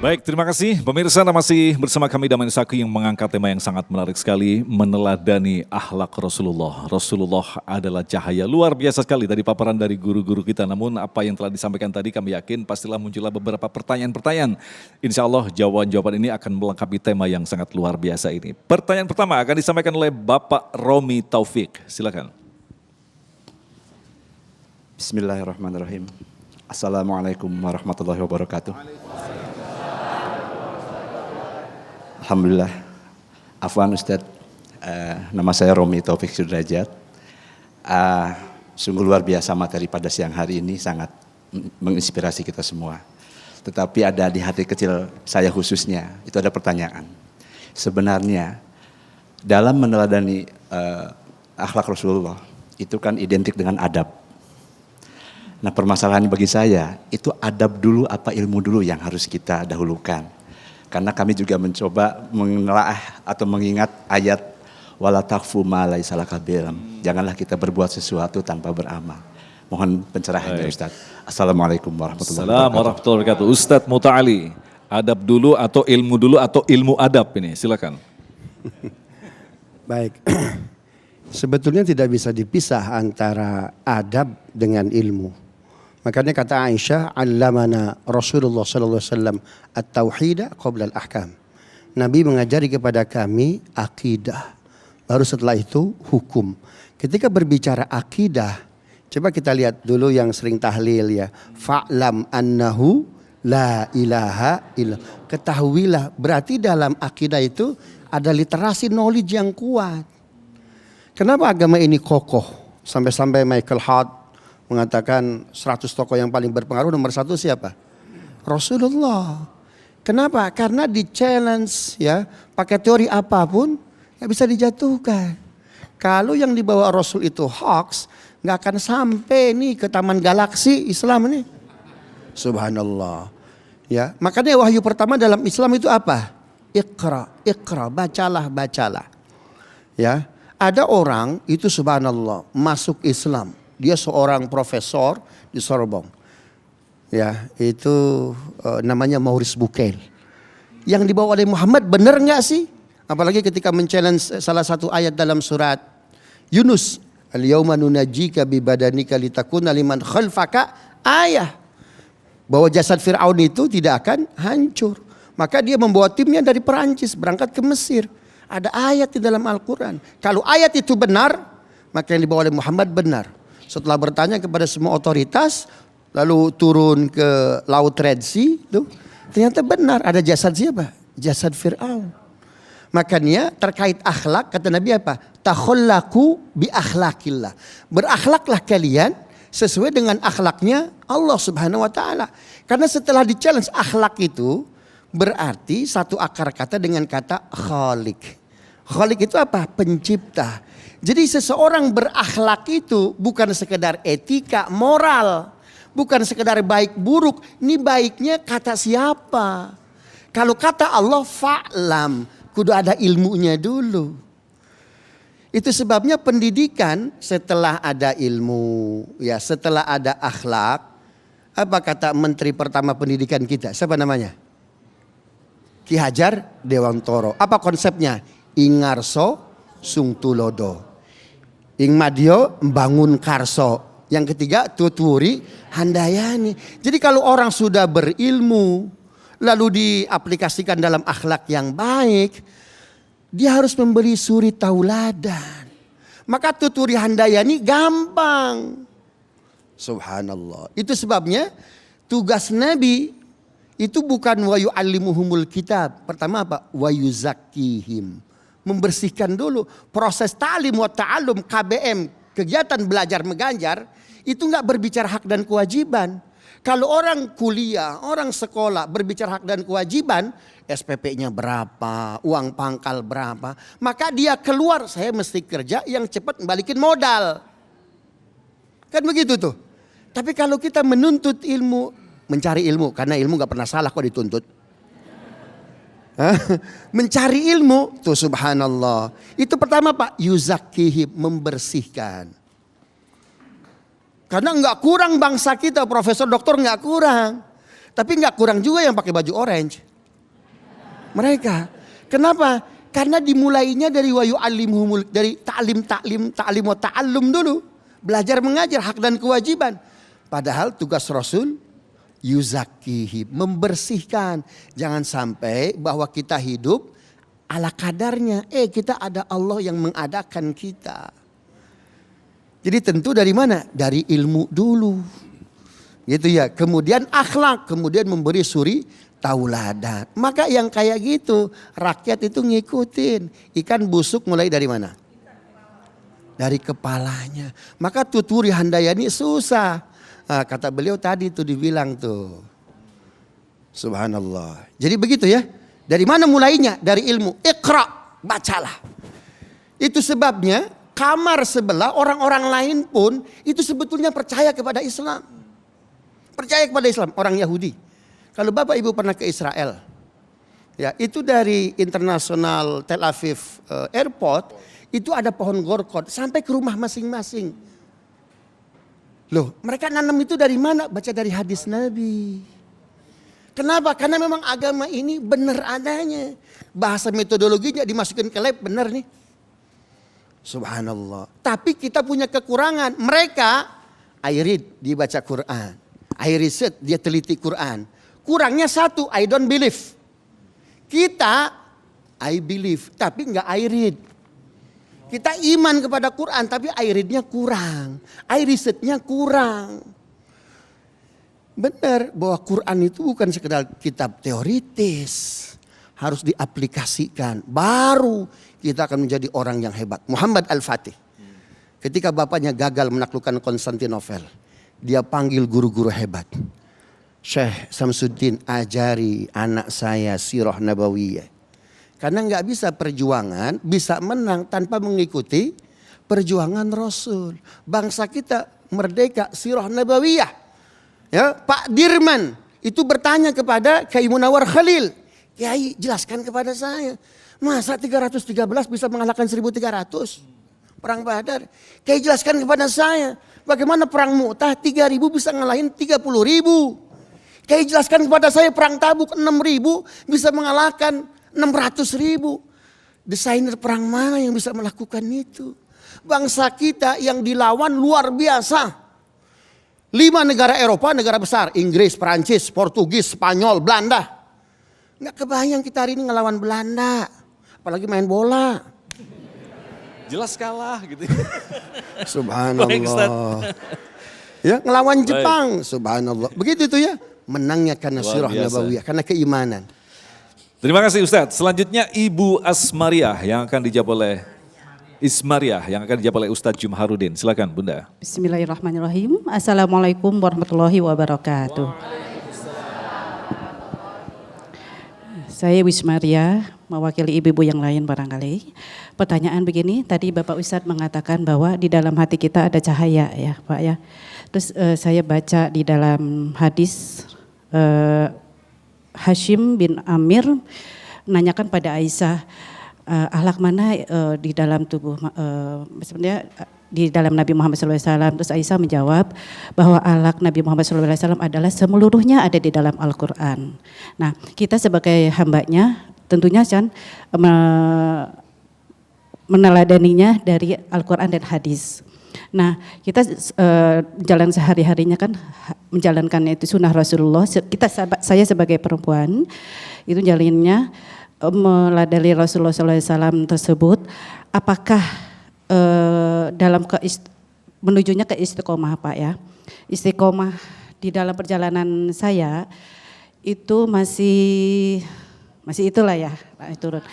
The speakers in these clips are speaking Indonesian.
Baik, terima kasih. Pemirsa, masih bersama kami Damai Saki yang mengangkat tema yang sangat menarik sekali, meneladani akhlak Rasulullah. Rasulullah adalah cahaya luar biasa sekali dari paparan dari guru-guru kita. Namun apa yang telah disampaikan tadi kami yakin pastilah muncullah beberapa pertanyaan-pertanyaan. Insya Allah jawaban-jawaban ini akan melengkapi tema yang sangat luar biasa ini. Pertanyaan pertama akan disampaikan oleh Bapak Romi Taufik. Silakan. Bismillahirrahmanirrahim. Assalamualaikum warahmatullahi wabarakatuh. Alhamdulillah, afwan Ustadz, nama saya Romi Taufik Sudrajat. Sungguh luar biasa materi pada siang hari ini, sangat menginspirasi kita semua. Tetapi ada di hati kecil saya khususnya, itu ada pertanyaan. Sebenarnya dalam meneladani akhlak Rasulullah, itu kan identik dengan adab. Nah permasalahan bagi saya, itu adab dulu apa ilmu dulu yang harus kita dahulukan. Karena kami juga mencoba menelaah atau mengingat ayat wala taqfu ma laisa laka bi'ilm. Janganlah kita berbuat sesuatu tanpa beramal. Mohon pencerahannya Ustaz. Assalamualaikum warahmatullahi wabarakatuh. Assalamualaikum warahmatullahi wabarakatuh. Ustadz Muta'ali, adab dulu atau ilmu adab ini, silakan. Baik, sebetulnya tidak bisa dipisah antara adab dengan ilmu. Makanya kata Aisyah, allamana Rasulullah sallallahu alaihi wasallam at-tauhid qabla al-ahkam. Nabi mengajari kepada kami akidah. Baru setelah itu hukum. Ketika berbicara akidah, coba kita lihat dulu yang sering tahlil ya. Fa'lam annahu la ilaha illallah. Ketahuilah, berarti dalam akidah itu ada literasi knowledge yang kuat. Kenapa agama ini kokoh? Sampai-sampai Michael Hart mengatakan 100 tokoh yang paling berpengaruh nomor 1 siapa? Rasulullah. Kenapa? Karena di challenge ya, pakai teori apapun nggak bisa dijatuhkan. Kalau yang dibawa Rasul itu hoax, nggak akan sampai nih ke taman galaksi Islam ini. Subhanallah. Ya, makanya wahyu pertama dalam Islam itu apa? Iqra, iqra, bacalah. Ya, ada orang itu subhanallah masuk Islam. Dia seorang profesor di Sorbonne. Ya, itu namanya Maurice Bucaille. Yang dibawa oleh Muhammad benar nggak sih? Apalagi ketika men-challenge salah satu ayat dalam surat Yunus, al-yauma nunajjika bi badanika litakuna liman khalfaka ayah. Bahwa jasad Firaun itu tidak akan hancur. Maka dia membawa timnya dari Perancis berangkat ke Mesir. Ada ayat di dalam Al-Quran. Kalau ayat itu benar, maka yang dibawa oleh Muhammad benar. Setelah bertanya kepada semua otoritas, lalu turun ke Laut Red Sea, tuh, ternyata benar ada jasad siapa? Jasad Fir'aun. Makanya terkait akhlak, kata Nabi apa? Takhallaku bi akhlakillah. Berakhlaklah kalian sesuai dengan akhlaknya Allah Subhanahu wa taala. Karena setelah di challenge akhlak itu berarti satu akar kata dengan kata khalik. Khalik itu apa? Pencipta. Jadi seseorang berakhlak itu bukan sekedar etika, moral. Bukan sekedar baik buruk. Ini baiknya kata siapa? Kalau kata Allah fa'lam. Kudu ada ilmunya dulu. Itu sebabnya pendidikan setelah ada ilmu. Ya, setelah ada akhlak. Apa kata menteri pertama pendidikan kita? Siapa namanya? Ki Hajar Dewantoro. Apa konsepnya? Ingarso sungtulodo. Ing Madio membangun karso. Yang ketiga tuturi handayani. Jadi kalau orang sudah berilmu lalu diaplikasikan dalam akhlak yang baik, dia harus memberi suri tauladan. Maka tuturi handayani gampang. Subhanallah. Itu sebabnya tugas Nabi itu bukan wa yu'allimuhumul kitab. Pertama apa? Wa yuzakkihim. Membersihkan dulu. Proses ta'lim wa ta'allum KBM, kegiatan belajar mengajar, itu enggak berbicara hak dan kewajiban. Kalau orang kuliah, orang sekolah berbicara hak dan kewajiban, SPP-nya berapa, uang pangkal berapa, maka dia keluar, saya mesti kerja yang cepat balikin modal. Kan begitu tuh. Tapi kalau kita menuntut ilmu, mencari ilmu, karena ilmu gak pernah salah kok dituntut. Mencari ilmu, tuh subhanallah. Itu pertama Pak, yuzakkihim, membersihkan. Karena nggak kurang bangsa kita, profesor doktor nggak kurang. Tapi nggak kurang juga yang pakai baju orange. Mereka. Kenapa? Karena dimulainya dari wayu alimhumul, dari ta'lim wa ta'allum dulu. Belajar mengajar, hak dan kewajiban. Padahal tugas Rasul yuzakihim, membersihkan. Jangan sampai bahwa kita hidup ala kadarnya. Kita ada Allah yang mengadakan kita. Jadi tentu dari mana? Dari ilmu dulu. Gitu ya. Kemudian akhlak, kemudian memberi suri tauladan. Maka yang kayak gitu rakyat itu ngikutin. Ikan busuk mulai dari mana? Dari kepalanya. Maka tuturi handayani susah. Nah, kata beliau tadi tuh dibilang tuh. Subhanallah. Jadi begitu ya. Dari mana mulainya? Dari ilmu. Iqra, bacalah. Itu sebabnya kamar sebelah orang-orang lain pun itu sebetulnya percaya kepada Islam. Percaya kepada Islam, orang Yahudi. Kalau Bapak Ibu pernah ke Israel, ya itu dari internasional Tel Aviv Airport, itu ada pohon gorkot sampai ke rumah masing-masing. Loh, mereka nanam itu dari mana? Baca dari hadis Nabi. Kenapa? Karena memang agama ini benar adanya. Bahasa metodologinya dimasukin ke lab benar nih. Subhanallah. Tapi kita punya kekurangan. Mereka, I read, dia baca Quran. I research, dia teliti Quran. Kurangnya satu, I don't believe. Kita, I believe, tapi enggak I read. Kita iman kepada Quran, tapi I read-nya kurang. I research-nya kurang. Benar bahwa Quran itu bukan sekedar kitab teoritis. Harus diaplikasikan. Baru kita akan menjadi orang yang hebat. Muhammad Al-Fatih. Ketika bapaknya gagal menaklukkan Konstantinopel. Dia panggil guru-guru hebat. Syekh Samsuddin, ajari anak saya sirah nabawiyah. Karena nggak bisa perjuangan, bisa menang tanpa mengikuti perjuangan Rasul. Bangsa kita merdeka sirah nabawiyah. Ya, Pak Dirman itu bertanya kepada Kiai Munawar Khalil. Kiai, jelaskan kepada saya. Masa 313 bisa mengalahkan 1300? Perang Badar. Kiai, jelaskan kepada saya. Bagaimana perang Mu'tah 3000 bisa ngalahin 30.000? Kiai, jelaskan kepada saya perang Tabuk 6000 bisa mengalahkan 600.000. Desainer perang mana yang bisa melakukan itu? Bangsa kita yang dilawan luar biasa. 5 negara Eropa, negara besar. Inggris, Perancis, Portugis, Spanyol, Belanda. Nggak kebayang kita hari ini ngelawan Belanda. Apalagi main bola. Jelas kalah gitu. Subhanallah. Ya, ngelawan Jepang. Subhanallah. Begitu itu ya. Menangnya karena sirah nabawiyah. Karena keimanan. Terima kasih Ustadz. Selanjutnya Ibu Asmariah yang akan dijawab oleh Ismariah yang akan dijawab oleh Ustadz Jumharudin. Silakan Bunda. Bismillahirrahmanirrahim. Assalamualaikum warahmatullahi wabarakatuh. Saya Wismaria, mewakili ibu-ibu yang lain barangkali. Pertanyaan begini, tadi Bapak Ustadz mengatakan bahwa di dalam hati kita ada cahaya ya Pak ya. Terus saya baca di dalam hadis Hashim bin Amir menanyakan pada Aisyah, akhlak mana di dalam tubuh sebenarnya di dalam Nabi Muhammad SAW. Terus Aisyah menjawab bahwa akhlak Nabi Muhammad SAW adalah semeluruhnya ada di dalam Al-Quran. Nah, kita sebagai hambanya tentunya kan meneladaninya dari Al-Quran dan hadis. Nah, kita jalan sehari-harinya kan menjalankan itu sunnah Rasulullah. Saya sebagai perempuan itu jalannya meladani Rasulullah SAW tersebut. Apakah dalam menujunya ke istiqomah Pak ya? Istiqomah di dalam perjalanan saya itu masih itulah ya Pak turun.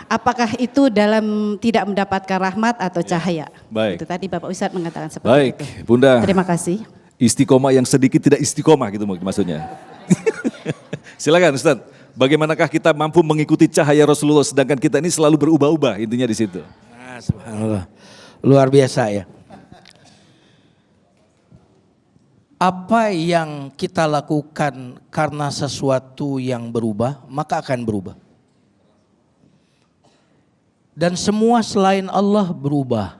Apakah itu dalam tidak mendapatkan rahmat atau cahaya? Baik. Itu tadi Bapak Ustadz mengatakan seperti Baik, itu. Bunda. Terima kasih. Istiqomah yang sedikit tidak istiqomah gitu maksudnya. Silakan Ustadz. Bagaimanakah kita mampu mengikuti cahaya Rasulullah sedangkan kita ini selalu berubah-ubah, intinya di situ. Nah, subhanallah. Luar biasa ya. Apa yang kita lakukan karena sesuatu yang berubah, maka akan berubah. Dan semua selain Allah berubah.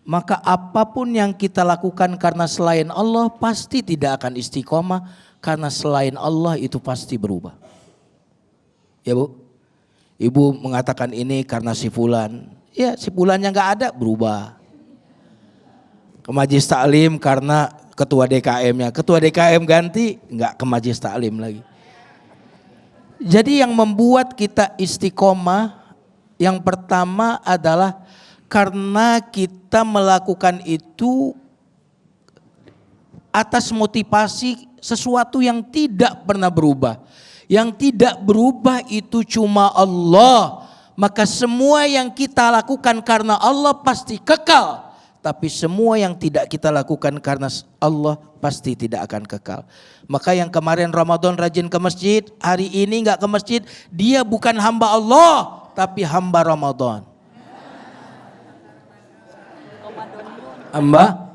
Maka apapun yang kita lakukan karena selain Allah pasti tidak akan istiqomah. Karena selain Allah itu pasti berubah. Ya Bu? Ibu mengatakan ini karena si fulan. Ya si fulannya nggak ada, berubah. Ke Majelis Taklim karena ketua DKM-nya. Ketua DKM ganti, nggak ke Majelis Taklim lagi. Jadi yang membuat kita istiqomah yang pertama adalah karena kita melakukan itu atas motivasi sesuatu yang tidak pernah berubah. Yang tidak berubah itu cuma Allah. Maka semua yang kita lakukan karena Allah pasti kekal. Tapi semua yang tidak kita lakukan karena Allah pasti tidak akan kekal. Maka yang kemarin Ramadan rajin ke masjid, hari ini nggak ke masjid, dia bukan hamba Allah, tapi hamba Ramadan. Hamba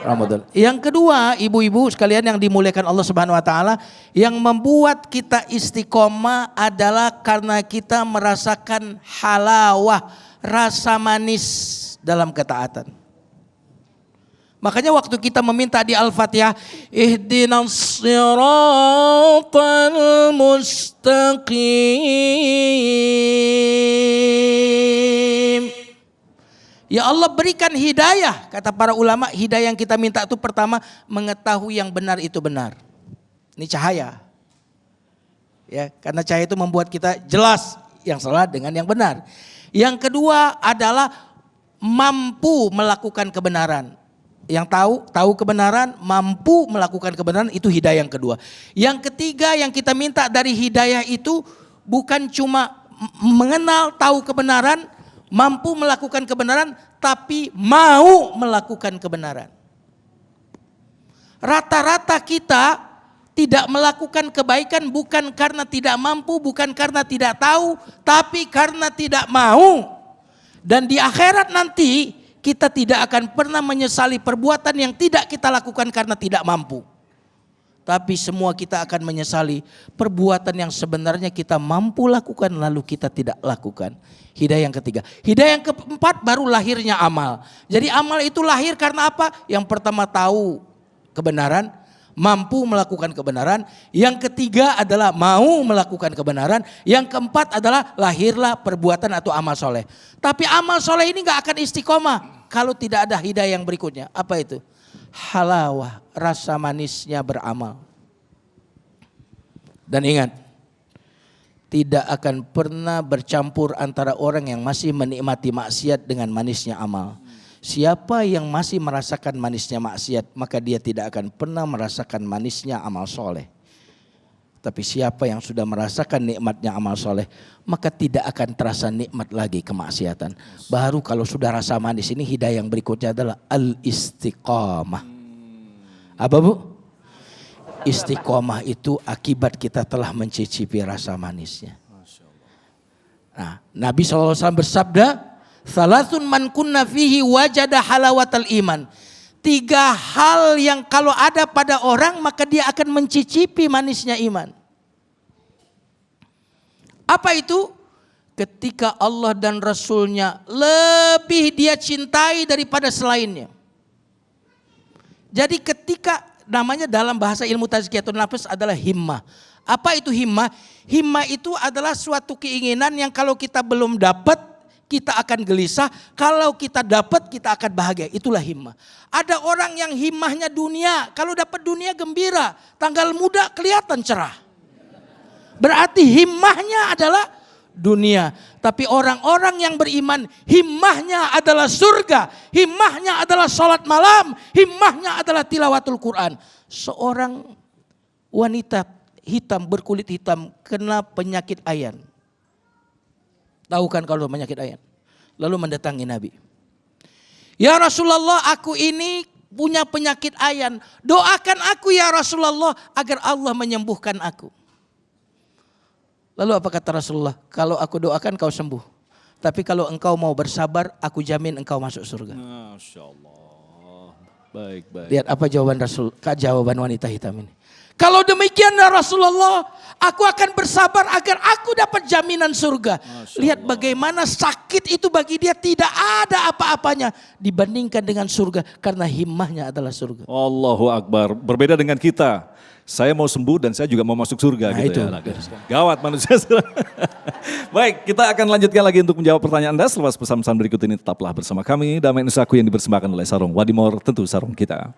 Ramadan. Yang kedua, ibu-ibu sekalian yang dimuliakan Allah Subhanahu wa taala, yang membuat kita istiqomah adalah karena kita merasakan halawah, rasa manis dalam ketaatan. Makanya waktu kita meminta di Al-Fatihah, ihdinas siratal mustaqim. Ya Allah berikan hidayah, kata para ulama, hidayah yang kita minta itu pertama mengetahui yang benar itu benar. Ini cahaya. Ya, karena cahaya itu membuat kita jelas yang salah dengan yang benar. Yang kedua adalah mampu melakukan kebenaran. Yang tahu kebenaran, mampu melakukan kebenaran, itu hidayah yang kedua. Yang ketiga yang kita minta dari hidayah itu bukan cuma mengenal, tahu kebenaran, mampu melakukan kebenaran, tapi mau melakukan kebenaran. Rata-rata kita tidak melakukan kebaikan bukan karena tidak mampu, bukan karena tidak tahu, tapi karena tidak mau. Dan di akhirat nanti kita tidak akan pernah menyesali perbuatan yang tidak kita lakukan karena tidak mampu. Tapi semua kita akan menyesali perbuatan yang sebenarnya kita mampu lakukan lalu kita tidak lakukan. Hidayah yang ketiga. Hidayah yang keempat baru lahirnya amal. Jadi amal itu lahir karena apa? Yang pertama tahu kebenaran, mampu melakukan kebenaran. Yang ketiga adalah mau melakukan kebenaran. Yang keempat adalah lahirlah perbuatan atau amal soleh. Tapi amal soleh ini gak akan istiqomah kalau tidak ada hidayah yang berikutnya. Apa itu? Halawah, rasa manisnya beramal. Dan ingat, tidak akan pernah bercampur antara orang yang masih menikmati maksiat dengan manisnya amal. Siapa yang masih merasakan manisnya maksiat, maka dia tidak akan pernah merasakan manisnya amal soleh. Tapi siapa yang sudah merasakan nikmatnya amal soleh, maka tidak akan terasa nikmat lagi kemaksiatan. Baru kalau sudah rasa manis ini, hidayah yang berikutnya adalah al-istiqamah. Apa Bu? Istiqamah itu akibat kita telah mencicipi rasa manisnya. Nah, Nabi SAW bersabda, "Thalathun man kunna fihi wajada halawatal iman." 3 hal yang kalau ada pada orang maka dia akan mencicipi manisnya iman. Apa itu? Ketika Allah dan Rasulnya lebih dia cintai daripada selainnya. Jadi ketika namanya dalam bahasa ilmu tazkiyatun nafs adalah himmah. Apa itu himmah? Himmah itu adalah suatu keinginan yang kalau kita belum dapat kita akan gelisah, kalau kita dapat kita akan bahagia. Itulah himmah. Ada orang yang himmahnya dunia, kalau dapat dunia gembira, tanggal muda kelihatan cerah. Berarti himmahnya adalah dunia. Tapi orang-orang yang beriman, himmahnya adalah surga, himmahnya adalah salat malam, himmahnya adalah tilawatul Quran. Seorang wanita hitam berkulit hitam kena penyakit ayan. Tahu kan kalau penyakit ayan? Lalu mendatangi Nabi. Ya Rasulullah, aku ini punya penyakit ayan. Doakan aku ya Rasulullah agar Allah menyembuhkan aku. Lalu apa kata Rasulullah? Kalau aku doakan kau sembuh. Tapi kalau engkau mau bersabar, aku jamin engkau masuk surga. Masya Allah. Baik. Lihat apa jawaban Rasul, jawaban wanita hitam ini. Kalau demikian ya Rasulullah, Aku akan bersabar agar aku dapat jaminan surga. Lihat bagaimana sakit itu bagi dia tidak ada apa-apanya dibandingkan dengan surga. Karena himmahnya adalah surga. Allahu Akbar. Berbeda dengan kita. Saya mau sembuh dan saya juga mau masuk surga Nah, gitu itu. ya. Gawat manusia. Baik, kita akan lanjutkan lagi untuk menjawab pertanyaan Anda selepas pesan-pesan berikut ini. Tetaplah bersama kami. Damai Nusaku yang dipersembahkan oleh Sarung Wadimor, tentu sarung kita.